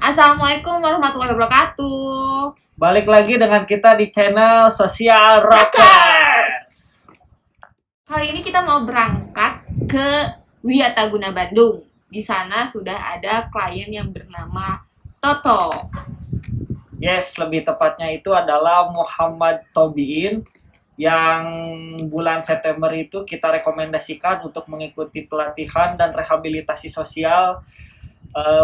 Assalamualaikum warahmatullahi wabarakatuh. Balik lagi dengan kita di channel Sosial Rockers. Rockers. Kali ini kita mau berangkat ke Wiataguna Bandung. Di sana sudah ada klien yang bernama Toto. Yes, lebih tepatnya itu adalah Muhammad Tobiin yang bulan September itu kita rekomendasikan untuk mengikuti pelatihan dan rehabilitasi sosial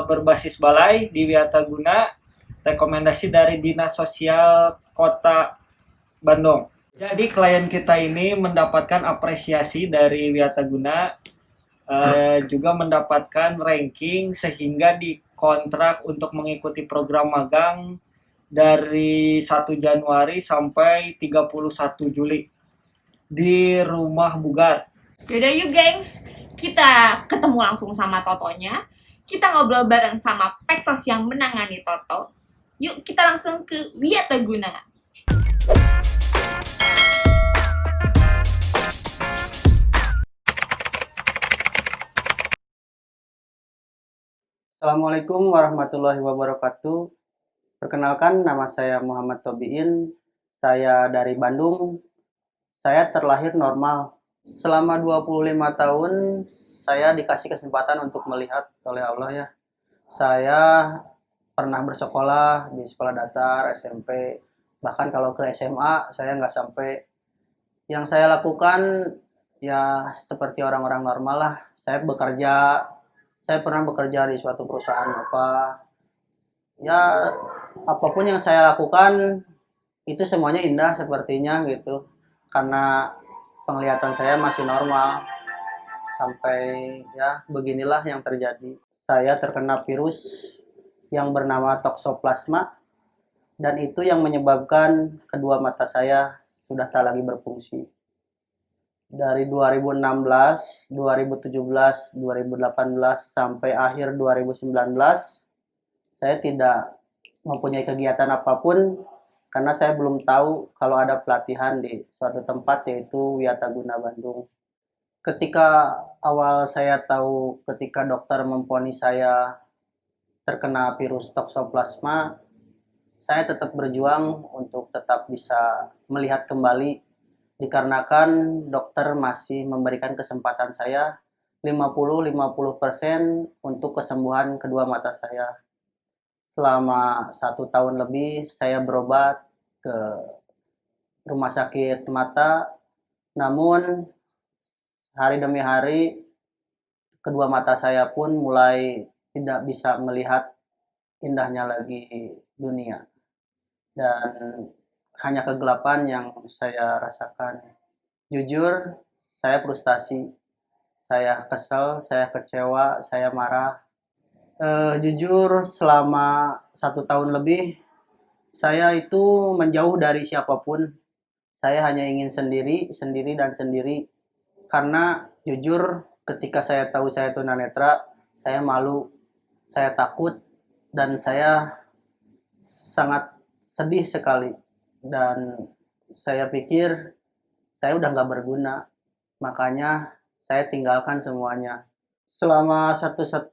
berbasis balai di Wiataguna, rekomendasi dari Dinas Sosial Kota Bandung. Jadi klien kita ini mendapatkan apresiasi dari Wiataguna, juga mendapatkan ranking sehingga dikontrak untuk mengikuti program magang dari 1 Januari sampai 31 Juli di Rumah Bugar. Yaudah yuk gengs, kita ketemu langsung sama Totonya. Kita ngobrol bareng sama Peksos yang menangani Toto. Yuk kita langsung ke Wiataguna. Assalamualaikum warahmatullahi wabarakatuh. Perkenalkan, nama saya Muhammad Tobiin. Saya dari Bandung. Saya terlahir normal. Selama 25 tahun, saya dikasih kesempatan untuk melihat oleh Allah ya. Saya pernah bersekolah di sekolah dasar, SMP. Bahkan kalau ke SMA, saya nggak sampai. Yang saya lakukan, ya seperti orang-orang normal lah. Saya pernah bekerja di suatu perusahaan ya apapun yang saya lakukan itu semuanya indah sepertinya gitu, karena penglihatan saya masih normal. Sampai ya beginilah yang terjadi. Saya terkena virus yang bernama toxoplasma, dan itu yang menyebabkan kedua mata saya sudah tak lagi berfungsi. Dari 2016, 2017, 2018 sampai akhir 2019, saya tidak mempunyai kegiatan apapun karena saya belum tahu kalau ada pelatihan di suatu tempat, yaitu Wiataguna Bandung. Ketika awal saya tahu, ketika dokter memvonis saya terkena virus toxoplasma, saya tetap berjuang untuk tetap bisa melihat kembali, dikarenakan dokter masih memberikan kesempatan saya 50-50% untuk kesembuhan kedua mata saya. Selama 1 tahun lebih saya berobat ke rumah sakit mata, namun hari demi hari kedua mata saya pun mulai tidak bisa melihat indahnya lagi dunia, dan hanya kegelapan yang saya rasakan. Jujur, saya frustasi, saya kesel, saya kecewa, saya marah. Jujur, selama 1 tahun lebih saya itu menjauh dari siapapun. Saya hanya ingin sendiri, sendiri dan sendiri. Karena jujur, ketika saya tahu saya tunanetra, saya malu, saya takut, dan saya sangat sedih sekali. Dan saya pikir saya udah nggak berguna, makanya saya tinggalkan semuanya. Selama 1,5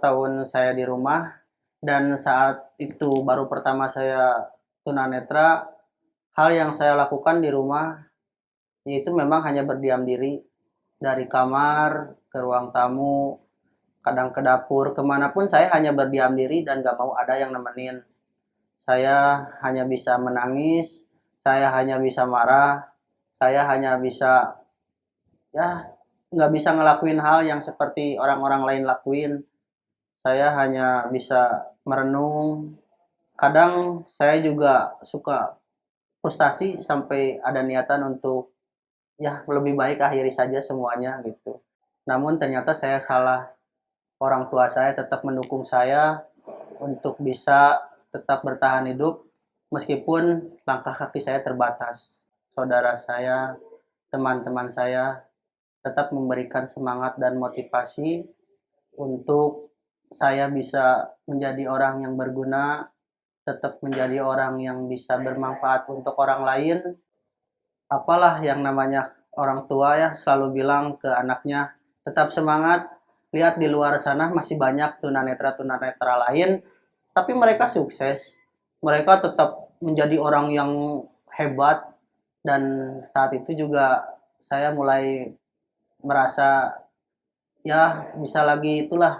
tahun saya di rumah, dan saat itu baru pertama saya tunanetra, hal yang saya lakukan di rumah yaitu memang hanya berdiam diri. Dari kamar ke ruang tamu, kadang ke dapur, kemanapun saya hanya berdiam diri dan gak mau ada yang nemenin. Saya hanya bisa menangis, saya hanya bisa marah, saya hanya bisa, ya nggak bisa ngelakuin hal yang seperti orang-orang lain lakuin. Saya hanya bisa merenung. Kadang saya juga suka frustasi sampai ada niatan untuk ya lebih baik akhiri saja semuanya gitu. Namun ternyata saya salah. Orang tua saya tetap mendukung saya untuk bisa tetap bertahan hidup meskipun langkah kaki saya terbatas. Saudara saya, teman-teman saya tetap memberikan semangat dan motivasi untuk saya bisa menjadi orang yang berguna, tetap menjadi orang yang bisa bermanfaat untuk orang lain. Apalah yang namanya orang tua ya, selalu bilang ke anaknya, tetap semangat, lihat di luar sana masih banyak tunanetra-tunanetra lain tapi mereka sukses. Mereka tetap menjadi orang yang hebat, dan saat itu juga saya mulai merasa ya bisa lagi itulah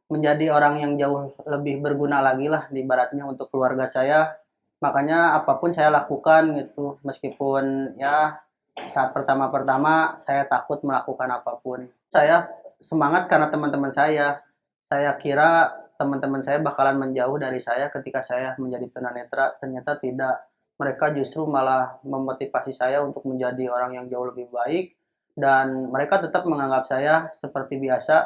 menjadi orang yang jauh lebih berguna lagi lah di ibaratnya untuk keluarga saya. Makanya apapun saya lakukan gitu, meskipun ya saat pertama-pertama saya takut melakukan apapun. Saya semangat karena teman-teman saya. Saya kira teman-teman saya bakalan menjauh dari saya ketika saya menjadi tunanetra, ternyata tidak. Mereka justru malah memotivasi saya untuk menjadi orang yang jauh lebih baik, dan mereka tetap menganggap saya seperti biasa,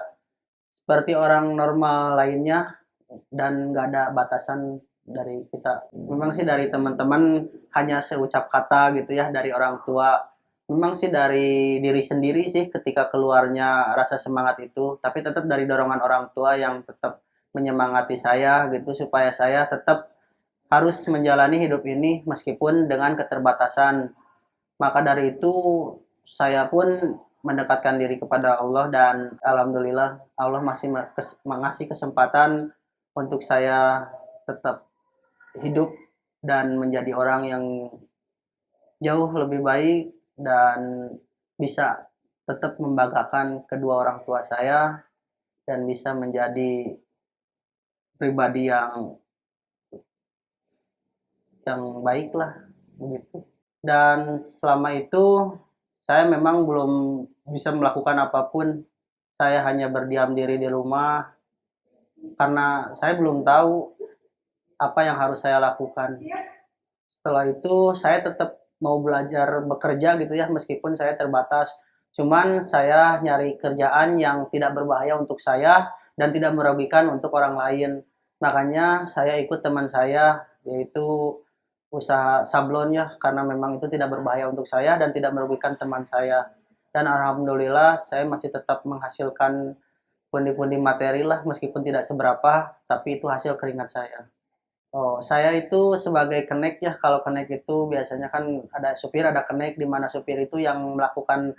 seperti orang normal lainnya, dan nggak ada batasan dari kita. Memang sih dari teman-teman hanya seucap kata gitu ya, dari orang tua. Memang sih dari diri sendiri sih ketika keluarnya rasa semangat itu, tapi tetap dari dorongan orang tua yang tetap menyemangati saya gitu, supaya saya tetap harus menjalani hidup ini meskipun dengan keterbatasan. Maka dari itu saya pun mendekatkan diri kepada Allah, dan alhamdulillah Allah masih mengasih kesempatan untuk saya tetap hidup dan menjadi orang yang jauh lebih baik, dan bisa tetap membanggakan kedua orang tua saya, dan bisa menjadi pribadi yang baik lah begitu. Dan selama itu saya memang belum bisa melakukan apapun. Saya hanya berdiam diri di rumah karena saya belum tahu apa yang harus saya lakukan. Setelah itu saya tetap mau belajar bekerja gitu ya, meskipun saya terbatas. Cuman saya nyari kerjaan yang tidak berbahaya untuk saya dan tidak merugikan untuk orang lain. Makanya saya ikut teman saya, yaitu usaha sablon ya, karena memang itu tidak berbahaya untuk saya dan tidak merugikan teman saya. Dan alhamdulillah saya masih tetap menghasilkan pundi-pundi materi lah, meskipun tidak seberapa, tapi itu hasil keringat saya. Oh, saya itu sebagai kenek ya. Kalau kenek itu biasanya kan ada supir, ada kenek, di mana supir itu yang melakukan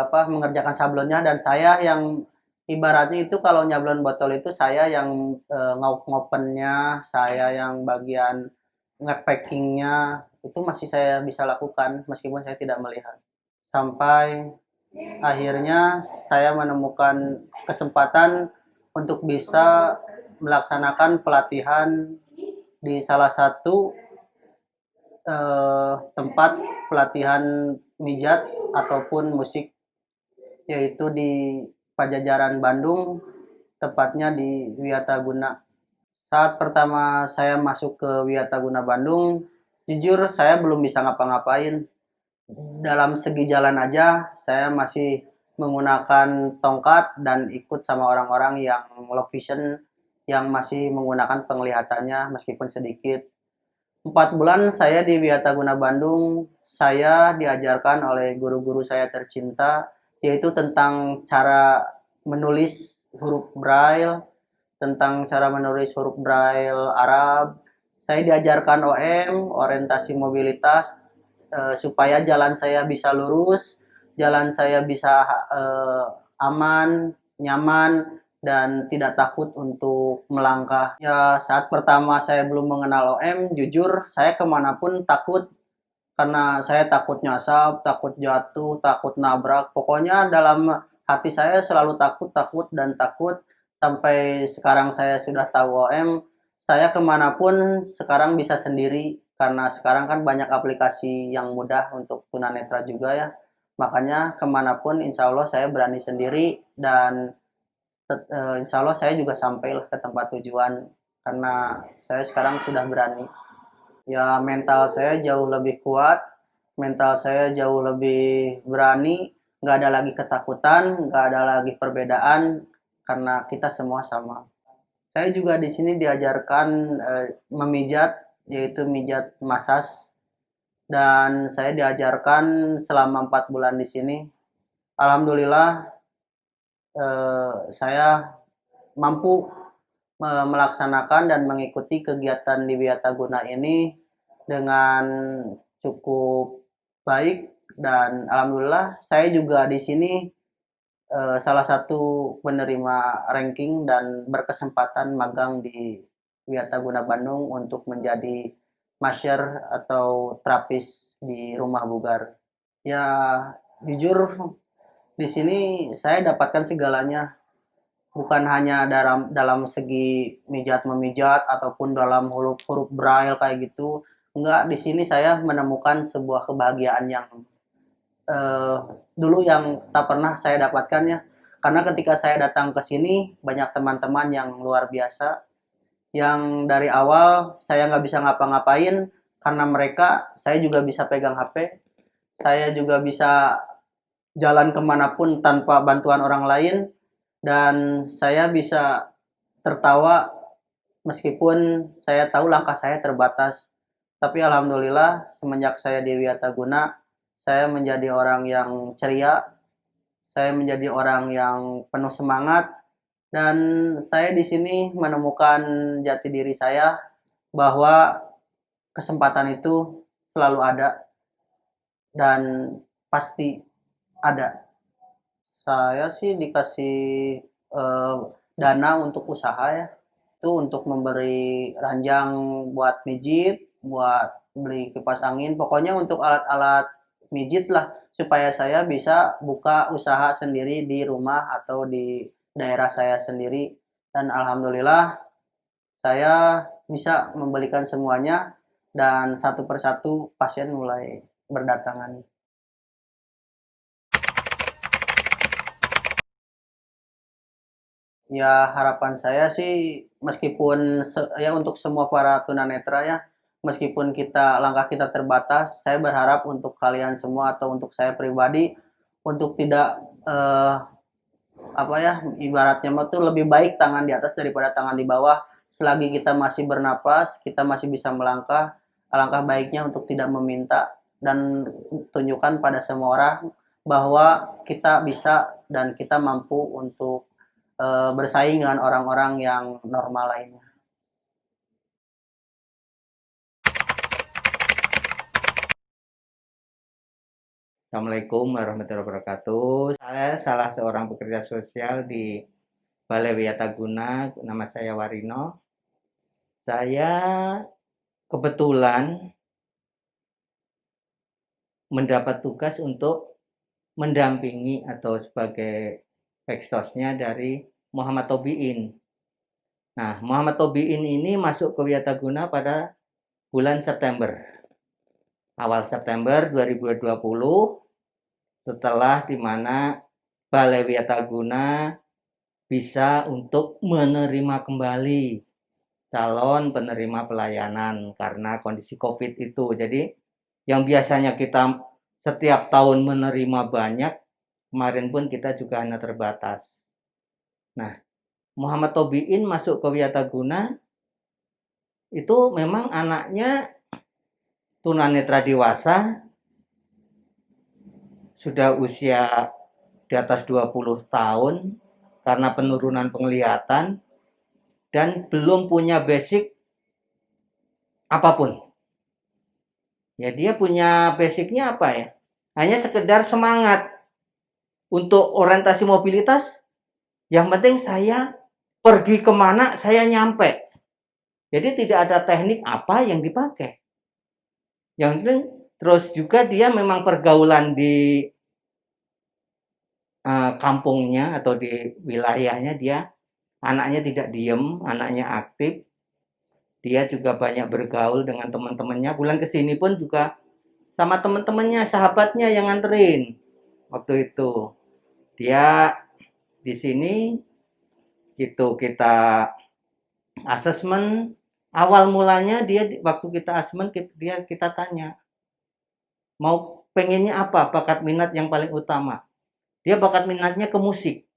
mengerjakan sablonnya, dan saya yang ibaratnya itu kalau nyablon botol itu saya yang ngopennya, saya yang bagian nge-packingnya itu masih saya bisa lakukan meskipun saya tidak melihat. Sampai akhirnya saya menemukan kesempatan untuk bisa melaksanakan pelatihan di salah satu tempat pelatihan mijat ataupun musik, yaitu di Pajajaran Bandung, tepatnya di Wiataguna. Saat pertama saya masuk ke Wiataguna Bandung, jujur saya belum bisa ngapa-ngapain. Dalam segi jalan aja saya masih menggunakan tongkat dan ikut sama orang-orang yang low vision, yang masih menggunakan penglihatannya meskipun sedikit. 4 bulan saya di Wiataguna Bandung, saya diajarkan oleh guru-guru saya tercinta, yaitu tentang cara menulis huruf Braille, tentang cara menulis huruf Braille Arab. Saya diajarkan OM, orientasi mobilitas, supaya jalan saya bisa lurus, jalan saya bisa aman, nyaman, dan tidak takut untuk melangkah. Ya, saat pertama saya belum mengenal OM, jujur saya kemanapun takut, karena saya takut nyasap, takut jatuh, takut nabrak. Pokoknya dalam hati saya selalu takut, takut, dan takut. Sampai sekarang saya sudah tahu OM, saya kemanapun sekarang bisa sendiri, karena sekarang kan banyak aplikasi yang mudah untuk tunanetra juga ya. Makanya kemanapun insya Allah saya berani sendiri, dan insya Allah saya juga sampailah ke tempat tujuan karena saya sekarang sudah berani. Ya, mental saya jauh lebih kuat, mental saya jauh lebih berani, nggak ada lagi ketakutan, nggak ada lagi perbedaan, karena kita semua sama. Saya juga di sini diajarkan memijat, yaitu mijat massage, dan saya diajarkan selama 4 bulan di sini. Alhamdulillah saya mampu melaksanakan dan mengikuti kegiatan di Wiataguna ini dengan cukup baik, dan alhamdulillah saya juga di sini salah satu penerima ranking dan berkesempatan magang di Wiataguna Bandung untuk menjadi masyer atau terapis di rumah bugar. Ya, jujur di sini saya dapatkan segalanya, bukan hanya dalam segi mijat memijat ataupun dalam huruf-huruf braille kayak gitu. Enggak, di sini saya menemukan sebuah kebahagiaan yang eh, dulu yang tak pernah saya dapatkan ya. Karena ketika saya datang ke sini banyak teman-teman yang luar biasa, yang dari awal saya nggak bisa ngapa-ngapain karena mereka, saya juga bisa pegang HP, saya juga bisa jalan kemanapun tanpa bantuan orang lain, dan saya bisa tertawa meskipun saya tahu langkah saya terbatas. Tapi alhamdulillah semenjak saya di Wiataguna, saya menjadi orang yang ceria, saya menjadi orang yang penuh semangat, dan saya di sini menemukan jati diri saya bahwa kesempatan itu selalu ada dan pasti ada. Saya sih dikasih eh, dana untuk usaha ya. Itu untuk memberi ranjang buat mijit, buat beli kipas angin, pokoknya untuk alat-alat mijit lah supaya saya bisa buka usaha sendiri di rumah atau di daerah saya sendiri. Dan alhamdulillah saya bisa membelikan semuanya dan satu persatu pasien mulai berdatangan. Ya, harapan saya sih meskipun ya untuk semua para tunanetra ya, meskipun langkah kita terbatas, saya berharap untuk kalian semua atau untuk saya pribadi untuk tidak apa ya, ibaratnya mah tuh lebih baik tangan di atas daripada tangan di bawah. Selagi kita masih bernapas, kita masih bisa melangkah, alangkah baiknya untuk tidak meminta dan tunjukkan pada semua orang bahwa kita bisa dan kita mampu untuk bersaing dengan orang-orang yang normal lainnya. Assalamualaikum warahmatullahi wabarakatuh. Saya salah seorang pekerja sosial di Balai Wiataguna. Nama saya Warino. Saya kebetulan mendapat tugas untuk mendampingi atau sebagai ekstosnya dari Muhammad Tobiin. Nah, Muhammad Tobiin ini masuk ke Wiataguna pada bulan September. Awal September 2020, setelah di mana Balai Wiataguna bisa untuk menerima kembali calon penerima pelayanan karena kondisi COVID itu. Jadi yang biasanya kita setiap tahun menerima banyak, kemarin pun kita juga hanya terbatas. Nah, Muhammad Tobiin masuk ke Wiataguna itu memang anaknya tunanetra dewasa, sudah usia di atas 20 tahun karena penurunan penglihatan dan belum punya basic apapun. Ya, dia punya basicnya apa ya? Hanya sekedar semangat untuk orientasi mobilitas. Yang penting saya pergi kemana, saya nyampe. Jadi tidak ada teknik apa yang dipakai. Yang penting terus juga dia memang pergaulan di kampungnya atau di wilayahnya, dia anaknya tidak diem, anaknya aktif. Dia juga banyak bergaul dengan teman-temannya. Bulan kesini pun juga sama teman-temannya, sahabatnya yang nganterin. Waktu itu dia di sini gitu, kita asesmen. Awal mulanya dia waktu kita asesmen, kita tanya mau pengennya apa, bakat minat yang paling utama. Dia bakat minatnya ke musik,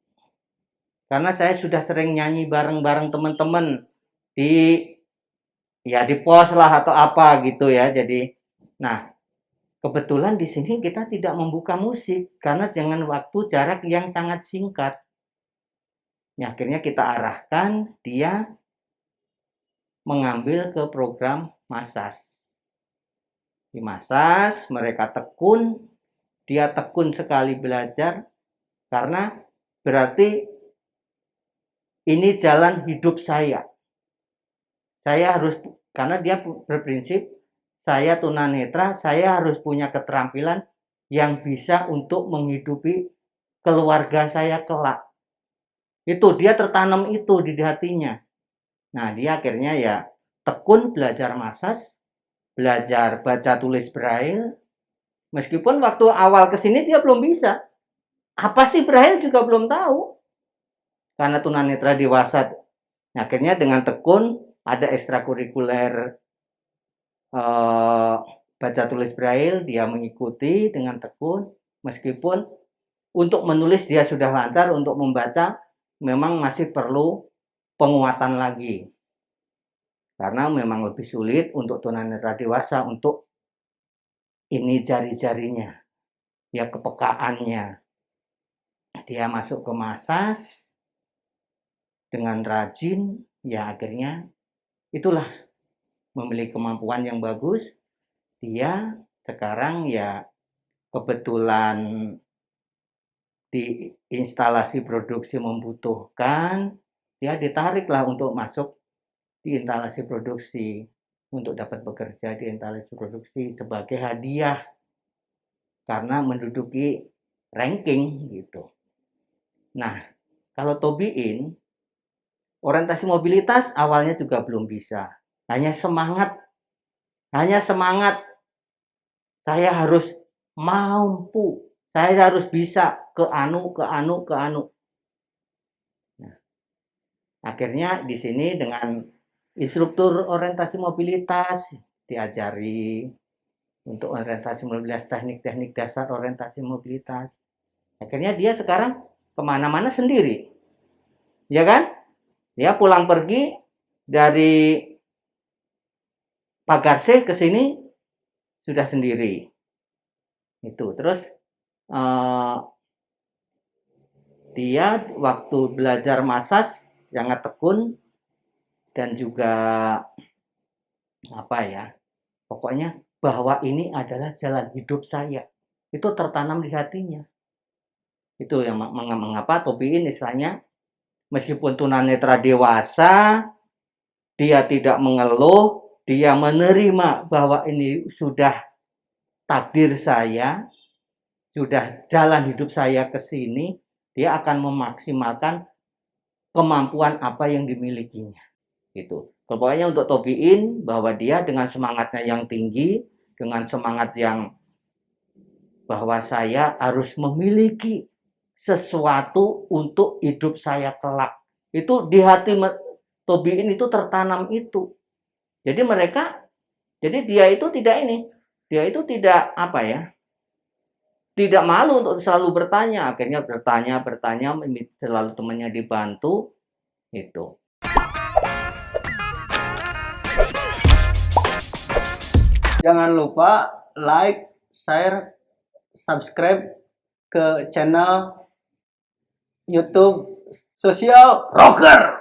karena saya sudah sering nyanyi bareng-bareng teman-teman di di pos lah atau apa gitu ya. Jadi nah, kebetulan di sini kita tidak membuka musik karena dengan waktu jarak yang sangat singkat. Ya, akhirnya kita arahkan dia mengambil ke program Masas. Di Masas mereka tekun, dia tekun sekali belajar karena berarti ini jalan hidup saya. Saya harus, karena dia berprinsip, saya tunanetra, saya harus punya keterampilan yang bisa untuk menghidupi keluarga saya kelak. Itu dia tertanam itu di hatinya. Nah, dia akhirnya ya tekun belajar masas, belajar baca tulis braille. Meskipun waktu awal kesini dia belum bisa. Apa sih braille juga belum tahu. Karena tunanetra dewasa. Nah, akhirnya dengan tekun ada ekstrakurikuler baca tulis braille, dia mengikuti dengan tekun. Meskipun untuk menulis dia sudah lancar, untuk membaca memang masih perlu penguatan lagi. Karena memang lebih sulit untuk tunanetra dewasa untuk ini jari-jarinya, ya kepekaannya. Dia masuk ke masas dengan rajin, ya akhirnya itulah memiliki kemampuan yang bagus. Dia sekarang ya kebetulan di instalasi produksi membutuhkan, dia ditariklah untuk masuk di instalasi produksi, untuk dapat bekerja di instalasi produksi sebagai hadiah karena menduduki ranking gitu. Nah, kalau Tobiin orientasi mobilitas awalnya juga belum bisa. Hanya semangat. Saya harus mampu. Saya harus bisa ke anu. Nah, akhirnya di sini dengan instruktur orientasi mobilitas diajari untuk orientasi mobilitas, teknik-teknik dasar orientasi mobilitas. Akhirnya dia sekarang kemana-mana sendiri. Ya kan? Dia pulang pergi dari Pagarse ke sini sudah sendiri. Itu. Terus dia waktu belajar masas sangat tekun dan juga apa ya? Pokoknya bahwa ini adalah jalan hidup saya. Itu tertanam di hatinya. Itu yang mengapa Tobiin istilahnya meskipun tunanetra dewasa, dia tidak mengeluh, dia menerima bahwa ini sudah takdir saya, sudah jalan hidup saya ke sini, dia akan memaksimalkan kemampuan apa yang dimilikinya. Gitu. Pokoknya untuk Tobiin bahwa dia dengan semangatnya yang tinggi, dengan semangat yang bahwa saya harus memiliki sesuatu untuk hidup saya kelak. Itu di hati Tobiin itu tertanam itu. Jadi dia itu tidak apa ya, tidak malu untuk selalu bertanya. Akhirnya bertanya, selalu temannya dibantu, itu. Jangan lupa like, share, subscribe ke channel YouTube Sosial Rocker.